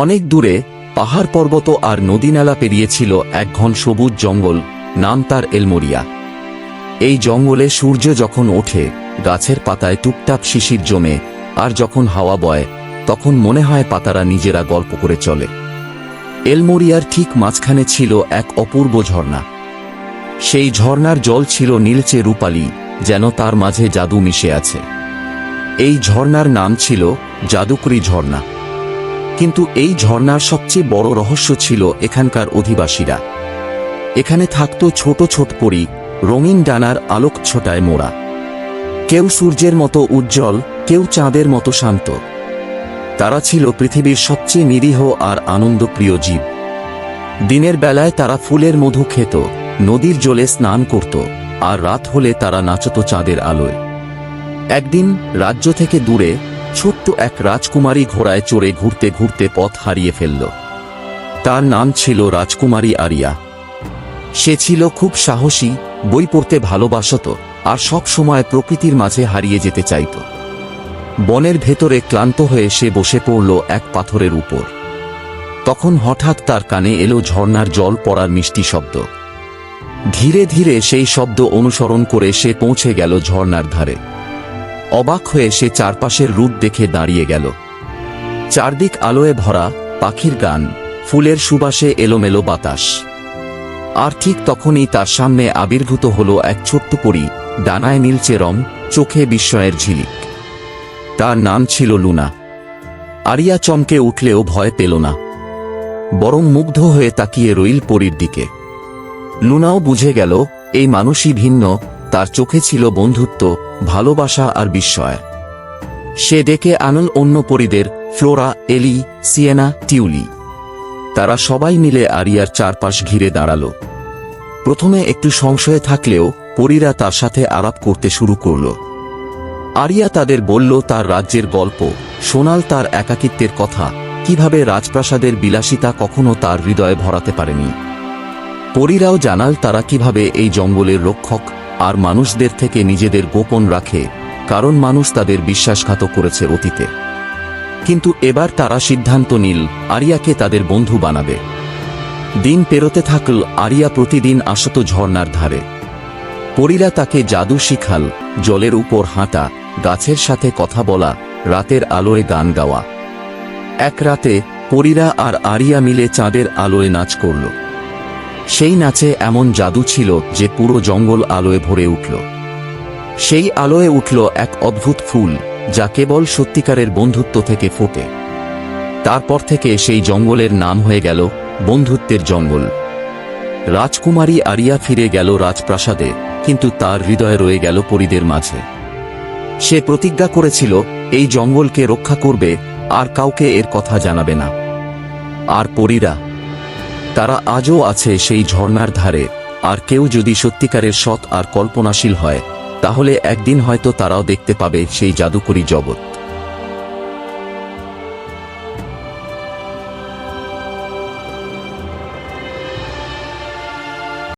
অনেক দূরে পাহাড় পর্বত আর নদীনালা পেরিয়েছিল এক ঘন সবুজ জঙ্গল, নাম তার এলমোরিয়া। এই জঙ্গলে সূর্য যখন ওঠে গাছের পাতায় টুপটাপ শিশির জমে, আর যখন হাওয়া বয় তখন মনে হয় পাতারা নিজেরা গল্প করে চলে। এলমোরিয়ার ঠিক মাঝখানে ছিল এক অপূর্ব ঝর্ণা। সেই ঝর্ণার জল ছিল নীলচে রূপালী, যেন তার মাঝে জাদু মিশে আছে। এই ঝর্ণার নাম ছিল জাদুকরি ঝর্ণা। কিন্তু এই ঝর্ণার সবচেয়ে বড় রহস্য ছিল এখানকার অধিবাসীরা। এখানে থাকত ছোট ছোট পরী, রঙিন ডানার আলোক ছোটায় মোড়া। কেউ সূর্যের মতো উজ্জ্বল, কেউ চাঁদের মতো শান্ত। তারা ছিল পৃথিবীর সবচেয়ে নিরীহ আর আনন্দপ্রিয় জীব। দিনের বেলায় তারা ফুলের মধু খেত, নদীর জলে স্নান করত, আর রাত হলে তারা নাচত চাঁদের আলোয়। একদিন রাজ্য থেকে দূরে ছোট্ট এক রাজকুমারী ঘোড়ায় চড়ে ঘুরতে ঘুরতে পথ হারিয়ে ফেলল। তার নাম ছিল রাজকুমারী আরিয়া। সে ছিল খুব সাহসী, বই পড়তে ভালোবাসত, আর সব সময় প্রকৃতির মাঝে হারিয়ে যেতে চাইত। বনের ভেতরে ক্লান্ত হয়ে সে বসে পড়ল এক পাথরের উপর। তখন হঠাৎ তার কানে এলো ঝর্ণার জল পড়ার মিষ্টি শব্দ। ধীরে ধীরে সেই শব্দ অনুসরণ করে সে পৌঁছে গেল ঝর্ণার ধারে। অবাক হয়ে সে চারপাশের রূপ দেখে দাঁড়িয়ে গেল। চারদিক আলোয় ভরা, পাখির গান, ফুলের সুবাসে এলোমেলো বাতাস। আর ঠিক তখনই তার সামনে আবির্ভূত হল এক ছোট্ট পরী, ডানায় নীলচে রং, চোখে বিস্ময়ের ঝিলিক। তার নাম ছিল লুনা। আরিয়া চমকে উঠলেও ভয় পেল না, বরং মুগ্ধ হয়ে তাকিয়ে রইল পরীর দিকে। লুনাও বুঝে গেল এই মানুষই ভিন্ন, তার চোখে ছিল বন্ধুত্ব, ভালোবাসা আর বিস্ময়। সে ডেকে আনল অন্য পরীদের, ফ্লোরা, এলি, সিয়েনা, টিউলি। তারা সবাই মিলে আরিয়ার চারপাশ ঘিরে দাঁড়াল। প্রথমে একটু সংশয়ে থাকলেও পরীরা তার সাথে আলাপ করতে শুরু করল। আরিয়া তাদের বলল তার রাজ্যের গল্প, শোনাল তার একাকিত্বের কথা, কিভাবে রাজপ্রাসাদের বিলাসিতা কখনো তার হৃদয়ে ভরাতে পারেনি। পরীরাও জানাল তারা কিভাবে এই জঙ্গলের রক্ষক আর মানুষদের থেকে নিজেদের গোপন রাখে, কারণ মানুষ তাদের বিশ্বাসঘাত করেছে অতীতে। কিন্তু এবার তারা সিদ্ধান্ত নিল আরিয়াকে তাদের বন্ধু বানাবে। দিন পেরোতে থাকল, আরিয়া প্রতিদিন আসত ঝর্ণার ধারে। পরীরা তাকে জাদু শিখাল, জলের উপর হাঁটা, গাছের সাথে কথা বলা, রাতের আলোয় গান গাওয়া। এক রাতে পরীরা আর আরিয়া মিলে চাঁদের আলোয় নাচ করল। সেই নাচে এমন জাদু ছিল যে পুরো জঙ্গল আলোয় ভরে উঠল। সেই আলোয় উঠল এক অদ্ভুত ফুল, যা কেবল সত্যিকারের বন্ধুত্ব থেকে ফোটে। তারপর থেকে সেই জঙ্গলের নাম হয়ে গেল বন্ধুত্বের জঙ্গল। রাজকুমারী আরিয়া ফিরে গেল রাজপ্রাসাদে, কিন্তু তার হৃদয়ে রয়ে গেল পরীদের মাঝে। সে প্রতিজ্ঞা করেছিল এই জঙ্গলকে রক্ষা করবে, আর কাউকে এর কথা জানাবে না। আর পরীরা, তারা আজও আছে সেই ঝর্ণার ধারে, আর কেউ যদি সত্যিকারের সৎ আর কল্পনাশীল হয়, তাহলে একদিন হয়তো তারাও দেখতে পাবে সেই জাদুকরী জগৎ।